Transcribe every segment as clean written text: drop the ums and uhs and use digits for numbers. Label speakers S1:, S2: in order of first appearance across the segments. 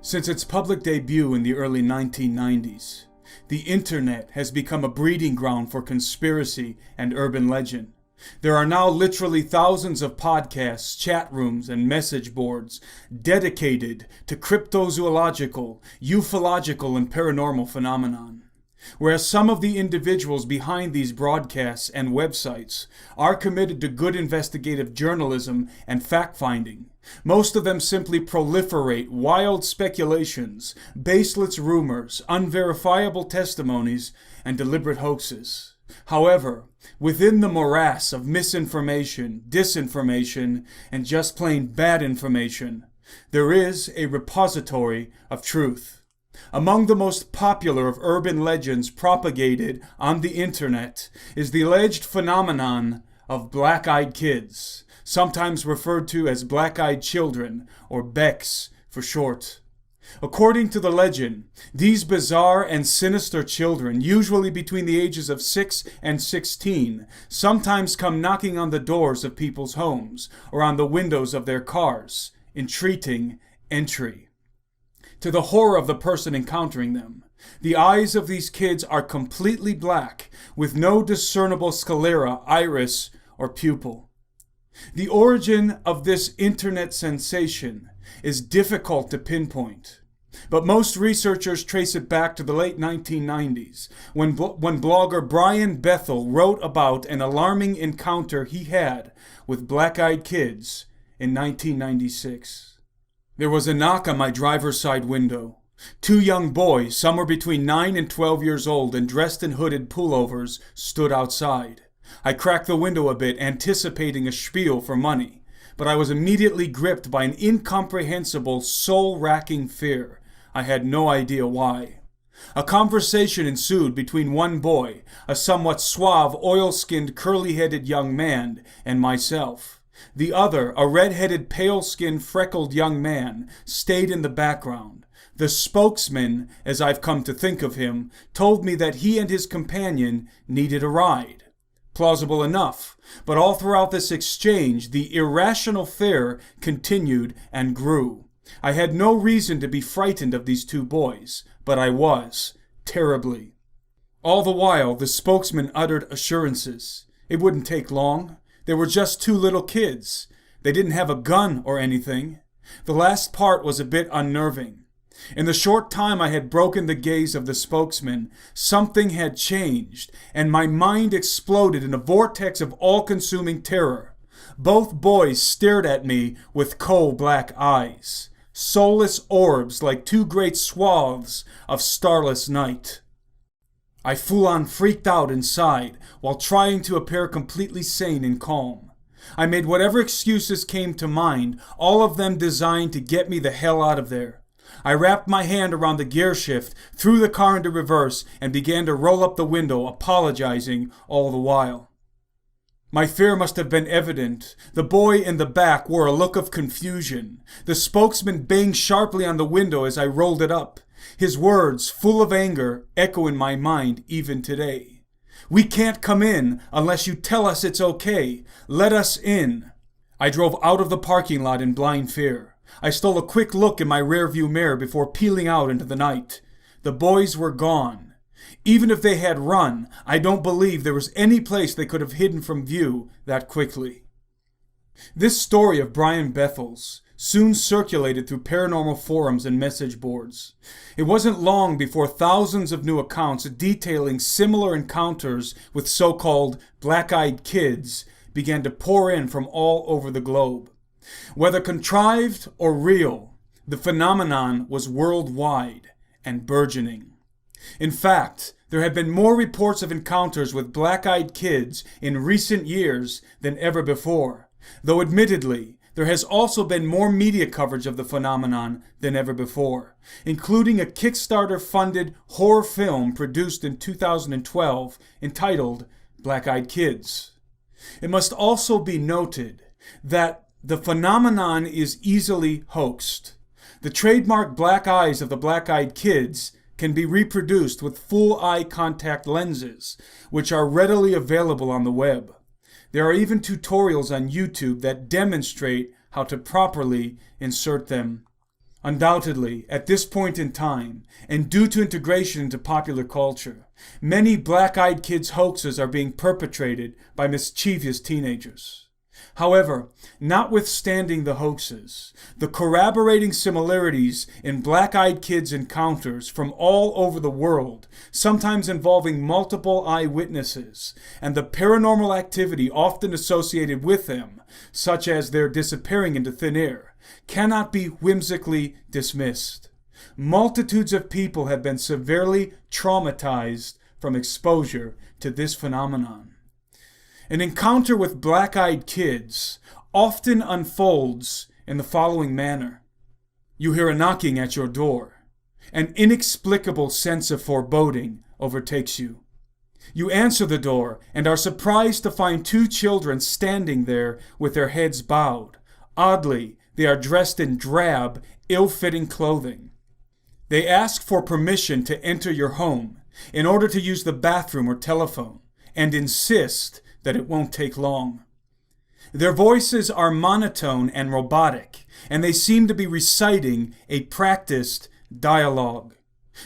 S1: Since its public debut in the early 1990s, the internet has become a breeding ground for conspiracy and urban legend. There are now literally thousands of podcasts, chat rooms, and message boards dedicated to cryptozoological, ufological, and paranormal phenomenon. Whereas some of the individuals behind these broadcasts and websites are committed to good investigative journalism and fact-finding, most of them simply proliferate wild speculations, baseless rumors, unverifiable testimonies, and deliberate hoaxes. However, within the morass of misinformation, disinformation, and just plain bad information, there is a repository of truth. Among the most popular of urban legends propagated on the internet is the alleged phenomenon of black-eyed kids, sometimes referred to as black-eyed children, or BECs for short. According to the legend, these bizarre and sinister children, usually between the ages of 6 and 16, sometimes come knocking on the doors of people's homes or on the windows of their cars, entreating entry. To the horror of the person encountering them, the eyes of these kids are completely black, with no discernible sclera, iris, or pupil. The origin of this internet sensation is difficult to pinpoint, but most researchers trace it back to the late 1990s, when blogger Brian Bethel wrote about an alarming encounter he had with black-eyed kids in 1996. There was a knock on my driver's side window. Two young boys, somewhere between 9 and 12 years old and dressed in hooded pullovers, stood outside. I cracked the window a bit, anticipating a spiel for money, but I was immediately gripped by an incomprehensible, soul-racking fear. I had no idea why. A conversation ensued between one boy, a somewhat suave, oil-skinned, curly-headed young man, and myself. The other, a red-headed, pale-skinned, freckled young man, stayed in the background. The spokesman, as I've come to think of him, told me that he and his companion needed a ride. Plausible enough, but all throughout this exchange, the irrational fear continued and grew. I had no reason to be frightened of these two boys, but I was, terribly. All the while, the spokesman uttered assurances. It wouldn't take long. They were just two little kids. They didn't have a gun or anything. The last part was a bit unnerving. In the short time I had broken the gaze of the spokesman, something had changed, and my mind exploded in a vortex of all-consuming terror. Both boys stared at me with coal-black eyes, soulless orbs like two great swaths of starless night. I full-on freaked out inside while trying to appear completely sane and calm. I made whatever excuses came to mind, all of them designed to get me the hell out of there. I wrapped my hand around the gear shift, threw the car into reverse, and began to roll up the window, apologizing all the while. My fear must have been evident. The boy in the back wore a look of confusion. The spokesman banged sharply on the window as I rolled it up. His words, full of anger, echo in my mind even today. "We can't come in unless you tell us it's okay. Let us in." I drove out of the parking lot in blind fear. I stole a quick look in my rearview mirror before peeling out into the night. The boys were gone. Even if they had run, I don't believe there was any place they could have hidden from view that quickly. This story of Brian Bethel's soon circulated through paranormal forums and message boards. It wasn't long before thousands of new accounts detailing similar encounters with so-called black-eyed kids began to pour in from all over the globe. Whether contrived or real, the phenomenon was worldwide and burgeoning. In fact, there have been more reports of encounters with black-eyed kids in recent years than ever before, though admittedly, there has also been more media coverage of the phenomenon than ever before, including a Kickstarter-funded horror film produced in 2012 entitled Black-Eyed Kids. It must also be noted that the phenomenon is easily hoaxed. The trademark black eyes of the black-eyed kids can be reproduced with full eye contact lenses, which are readily available on the web. There are even tutorials on YouTube that demonstrate how to properly insert them. Undoubtedly, at this point in time, and due to integration into popular culture, many black-eyed kids hoaxes are being perpetrated by mischievous teenagers. However, notwithstanding the hoaxes, the corroborating similarities in black-eyed kids encounters from all over the world, sometimes involving multiple eyewitnesses, and the paranormal activity often associated with them, such as their disappearing into thin air, cannot be whimsically dismissed. Multitudes of people have been severely traumatized from exposure to this phenomenon. An encounter with black-eyed kids often unfolds in the following manner. You hear a knocking at your door. An inexplicable sense of foreboding overtakes you. You answer the door and are surprised to find two children standing there with their heads bowed. Oddly, they are dressed in drab, ill-fitting clothing. They ask for permission to enter your home in order to use the bathroom or telephone, and insist that it won't take long. Their voices are monotone and robotic, and they seem to be reciting a practiced dialogue.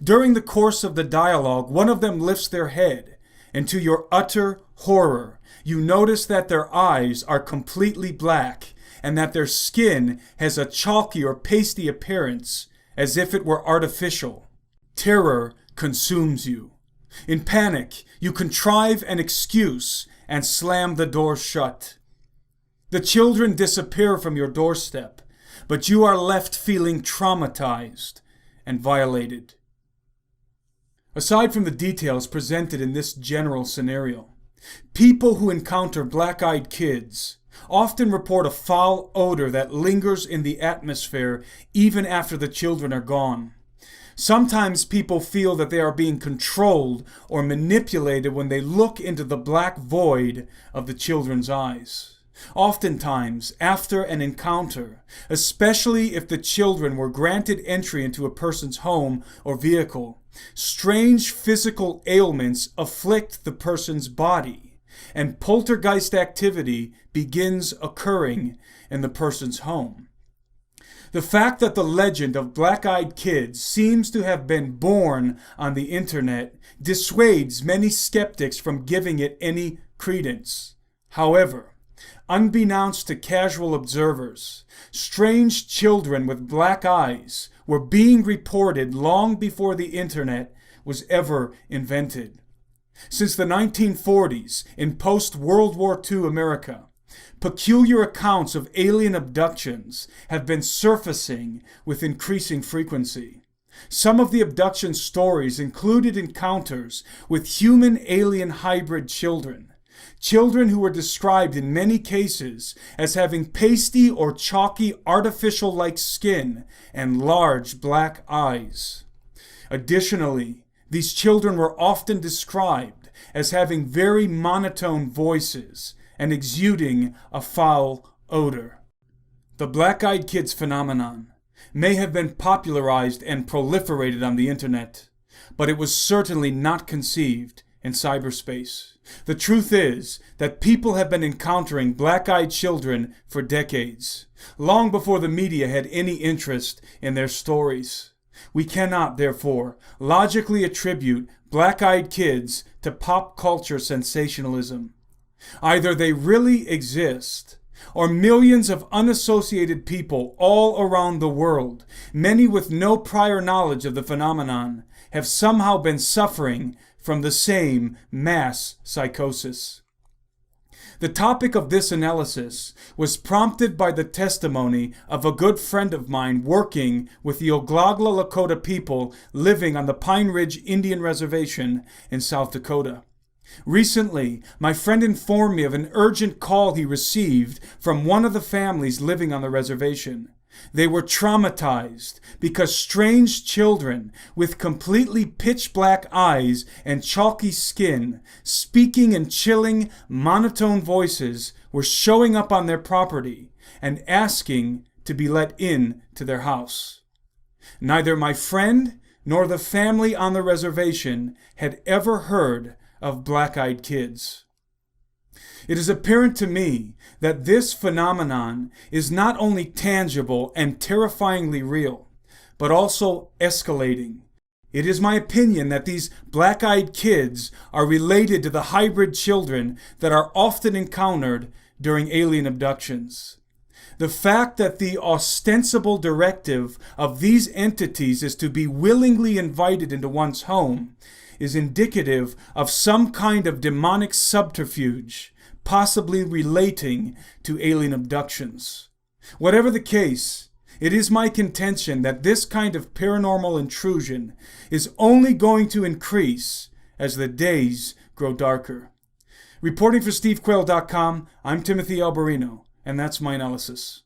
S1: During the course of the dialogue, one of them lifts their head, and to your utter horror, you notice that their eyes are completely black, and that their skin has a chalky or pasty appearance, as if it were artificial. Terror consumes you. In panic, you contrive an excuse and slam the door shut. The children disappear from your doorstep, but you are left feeling traumatized and violated. Aside from the details presented in this general scenario, people who encounter black-eyed kids often report a foul odor that lingers in the atmosphere even after the children are gone. Sometimes people feel that they are being controlled or manipulated when they look into the black void of the children's eyes. Oftentimes, after an encounter, especially if the children were granted entry into a person's home or vehicle, strange physical ailments afflict the person's body, and poltergeist activity begins occurring in the person's home. The fact that the legend of black-eyed kids seems to have been born on the internet dissuades many skeptics from giving it any credence. However, unbeknownst to casual observers, strange children with black eyes were being reported long before the internet was ever invented. Since the 1940s, in post-World War II America, peculiar accounts of alien abductions have been surfacing with increasing frequency. Some of the abduction stories included encounters with human-alien hybrid children, children who were described in many cases as having pasty or chalky artificial-like skin and large black eyes. Additionally, these children were often described as having very monotone voices and exuding a foul odor. The black-eyed kids phenomenon may have been popularized and proliferated on the internet, but it was certainly not conceived in cyberspace. The truth is that people have been encountering black-eyed children for decades, long before the media had any interest in their stories. We cannot, therefore, logically attribute black-eyed kids to pop culture sensationalism. Either they really exist, or millions of unassociated people all around the world, many with no prior knowledge of the phenomenon, have somehow been suffering from the same mass psychosis. The topic of this analysis was prompted by the testimony of a good friend of mine working with the Oglala Lakota people living on the Pine Ridge Indian Reservation in South Dakota. Recently, my friend informed me of an urgent call he received from one of the families living on the reservation. They were traumatized because strange children with completely pitch black eyes and chalky skin, speaking in chilling, monotone voices, were showing up on their property and asking to be let in to their house. Neither my friend nor the family on the reservation had ever heard of black-eyed kids. It is apparent to me that this phenomenon is not only tangible and terrifyingly real, but also escalating. It is my opinion that these black-eyed kids are related to the hybrid children that are often encountered during alien abductions. The fact that the ostensible directive of these entities is to be willingly invited into one's home is indicative of some kind of demonic subterfuge, possibly relating to alien abductions. Whatever the case, it is my contention that this kind of paranormal intrusion is only going to increase as the days grow darker. Reporting for SteveQuayle.com, I'm Timothy Alberino, and that's my analysis.